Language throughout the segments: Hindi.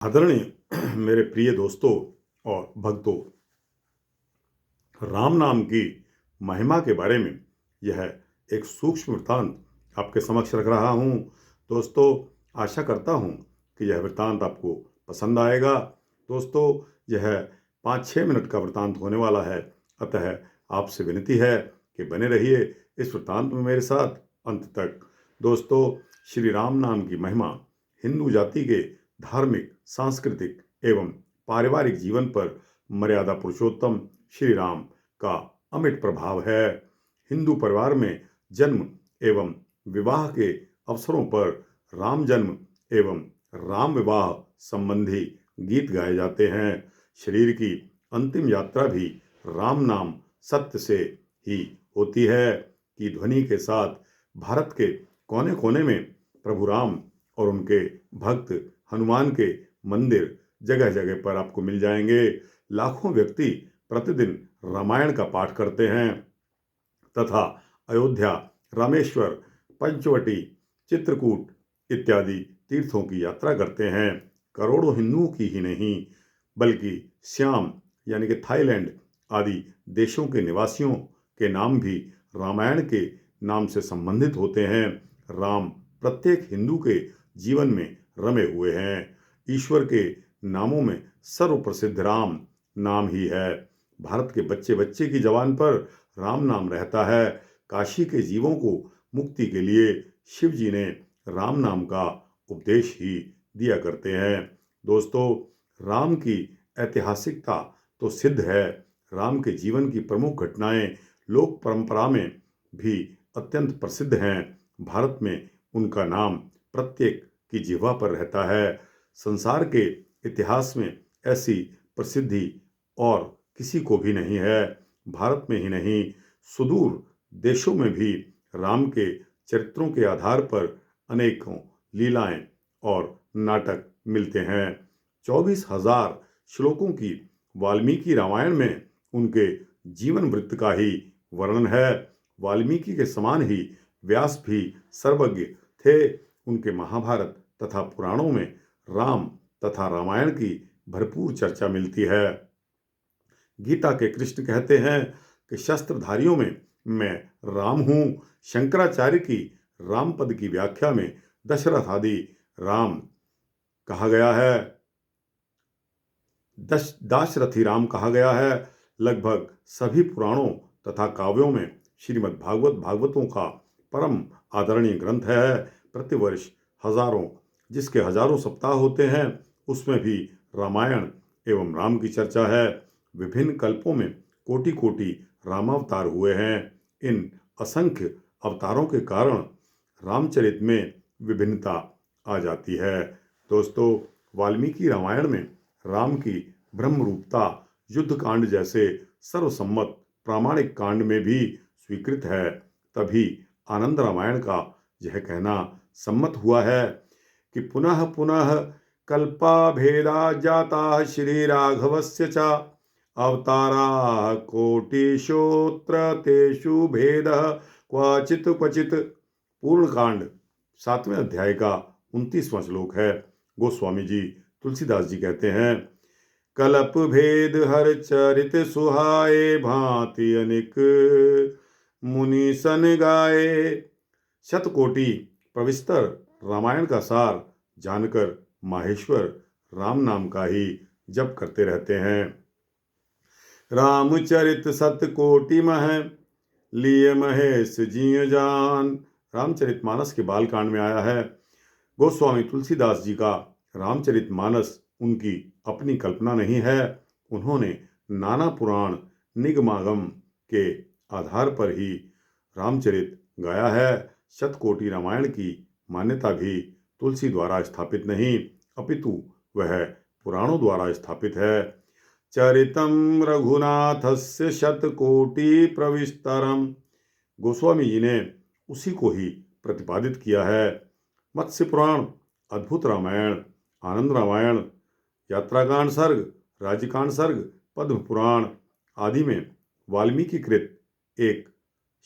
आदरणीय मेरे प्रिय दोस्तों और भक्तों, राम नाम की महिमा के बारे में यह एक सूक्ष्म वृत्तांत आपके समक्ष रख रहा हूँ। दोस्तों, आशा करता हूँ कि यह वृत्तांत आपको पसंद आएगा। दोस्तों, यह 5-6 मिनट का वृत्तांत होने वाला है, अतः आपसे विनती है कि बने रहिए इस वृत्तांत में मेरे साथ अंत तक। दोस्तों, श्री राम नाम की महिमा हिंदू जाति के धार्मिक, सांस्कृतिक एवं पारिवारिक जीवन पर मर्यादा पुरुषोत्तम श्री राम का अमिट प्रभाव है। हिंदू परिवार में जन्म एवं विवाह के अवसरों पर राम जन्म एवं राम विवाह संबंधी गीत गाए जाते हैं। शरीर की अंतिम यात्रा भी राम नाम सत्य से ही होती है कि ध्वनि के साथ भारत के कोने कोने में प्रभु राम और उनके भक्त हनुमान के मंदिर जगह जगह पर आपको मिल जाएंगे। लाखों व्यक्ति प्रतिदिन रामायण का पाठ करते हैं तथा अयोध्या, रामेश्वर, पंचवटी, चित्रकूट इत्यादि तीर्थों की यात्रा करते हैं। करोड़ों हिंदुओं की ही नहीं बल्कि श्याम यानी कि थाईलैंड आदि देशों के निवासियों के नाम भी रामायण के नाम से संबंधित होते हैं। राम प्रत्येक हिंदू के जीवन में रमे हुए हैं। ईश्वर के नामों में सर्वप्रसिद्ध राम नाम ही है। भारत के बच्चे बच्चे की जबान पर राम नाम रहता है। काशी के जीवों को मुक्ति के लिए शिव जी ने राम नाम का उपदेश ही दिया करते हैं। दोस्तों, राम की ऐतिहासिकता तो सिद्ध है। राम के जीवन की प्रमुख घटनाएं लोक परंपरा में भी अत्यंत प्रसिद्ध हैं। भारत में उनका नाम प्रत्येक की जिह्वा पर रहता है। संसार के इतिहास में ऐसी प्रसिद्धि और किसी को भी नहीं है। भारत में ही नहीं, सुदूर देशों में भी राम के चरित्रों के आधार पर अनेकों लीलाएं और नाटक मिलते हैं। 24,000 श्लोकों की वाल्मीकि रामायण में उनके जीवन वृत्त का ही वर्णन है। वाल्मीकि के समान ही व्यास भी सर्वज्ञ थे। उनके महाभारत तथा पुराणों में राम तथा रामायण की भरपूर चर्चा मिलती है। गीता के कृष्ण कहते हैं कि शस्त्रधारियों में मैं राम हूँ। शंकराचार्य की राम पद की व्याख्या में दशरथ आदि राम कहा गया है। दाशरथी राम कहा गया है। लगभग सभी पुराणों तथा काव्यों में श्रीमद् भागवतों का परम आदरणीय ग्रंथ है। प्रतिवर्ष जिसके हजारों सप्ताह होते हैं, उसमें भी रामायण एवं राम की चर्चा है। विभिन्न कल्पों में कोटि कोटि रामावतार हुए हैं। इन असंख्य अवतारों के कारण रामचरित में विभिन्नता आ जाती है। दोस्तों, वाल्मीकि रामायण में राम की ब्रह्म रूपता युद्ध कांड जैसे सर्वसम्मत प्रामाणिक कांड में भी स्वीकृत है। तभी आनंद रामायण का यह कहना सम्मत हुआ है कि पुनः पुनः कल्पा भेदा जाता श्री राघवस्य च अवतारा कोटिशोत्र तेषु भेद क्वचित क्वचित। पूर्ण कांड 7वें अध्याय का 29वां श्लोक है। गोस्वामी जी तुलसीदास जी कहते हैं, कल्प भेद हर चरित सुहाए भांति अनिक मुनि सन गाए। शतकोटि प्रविस्तर रामायण का सार जानकर माहेश्वर राम नाम का ही जप करते रहते हैं। रामचरित सतकोटि मह लिए महेश जिय जान। रामचरितमानस के बालकांड में आया है। गोस्वामी तुलसीदास जी का रामचरितमानस उनकी अपनी कल्पना नहीं है। उन्होंने नाना पुराण निगमागम के आधार पर ही रामचरित गाया है। शतकोटि रामायण की मान्यता भी तुलसी द्वारा स्थापित नहीं, अपितु वह पुराणों द्वारा स्थापित है। चरितम रघुनाथस्य शतकोटि प्रविस्तरम। गोस्वामी जी ने उसी को ही प्रतिपादित किया है। मत्स्य पुराण, अद्भुत रामायण, आनंद रामायण, यात्राकांड सर्ग, राज्यकांड सर्ग, पद्म पुराण आदि में वाल्मीकि कृत एक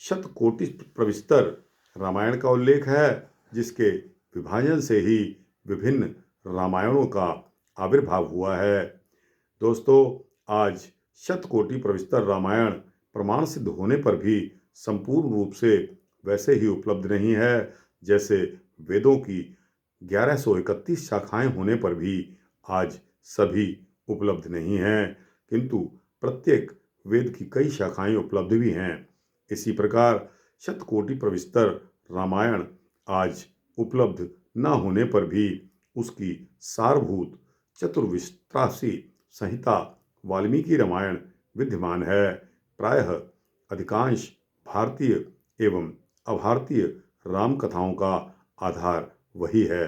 शतकोटि प्रविस्तर रामायण का उल्लेख है, जिसके विभाजन से ही विभिन्न रामायणों का आविर्भाव हुआ है। दोस्तों, आज शतकोटि प्रविस्तर रामायण प्रमाण सिद्ध होने पर भी संपूर्ण रूप से वैसे ही उपलब्ध नहीं है जैसे वेदों की 1131 शाखाएं होने पर भी आज सभी उपलब्ध नहीं हैं, किंतु प्रत्येक वेद की कई शाखाएं उपलब्ध भी हैं। इसी प्रकार शतकोटि प्रविस्तर रामायण आज उपलब्ध न होने पर भी उसकी सारभूत चतुर्विश्रासी संहिता वाल्मीकि रामायण विद्यमान है। प्रायः अधिकांश भारतीय एवं अभारतीय राम कथाओं का आधार वही है।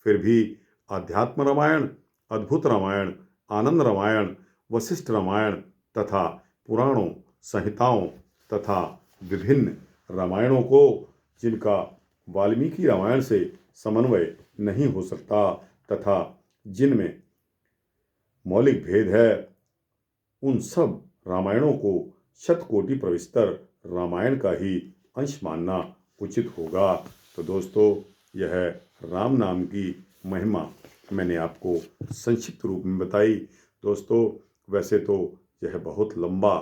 फिर भी आध्यात्म रामायण, अद्भुत रामायण, आनंद रामायण, वशिष्ठ रामायण तथा पुराणों, संहिताओं तथा विभिन्न रामायणों को, जिनका वाल्मीकि रामायण से समन्वय नहीं हो सकता तथा जिनमें मौलिक भेद है, उन सब रामायणों को शतकोटि प्रविस्तर रामायण का ही अंश मानना उचित होगा। तो दोस्तों, यह राम नाम की महिमा मैंने आपको संक्षिप्त रूप में बताई। दोस्तों, वैसे तो यह बहुत लंबा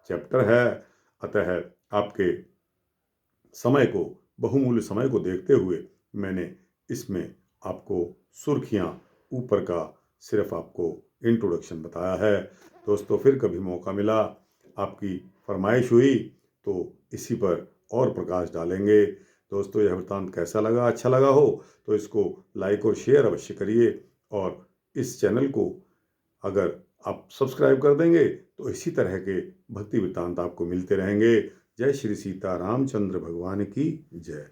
चैप्टर है, अतः आपके समय को, बहुमूल्य समय को देखते हुए मैंने इसमें आपको सुर्खियां ऊपर का सिर्फ आपको इंट्रोडक्शन बताया है। दोस्तों, फिर कभी मौका मिला, आपकी फरमाइश हुई तो इसी पर और प्रकाश डालेंगे। दोस्तों, यह वृत्तांत कैसा लगा, अच्छा लगा हो तो इसको लाइक और शेयर अवश्य करिए, और इस चैनल को अगर आप सब्सक्राइब कर देंगे तो इसी तरह के भक्ति वृत्तांत आपको मिलते रहेंगे। जय श्री सीता रामचंद्र भगवान की जय।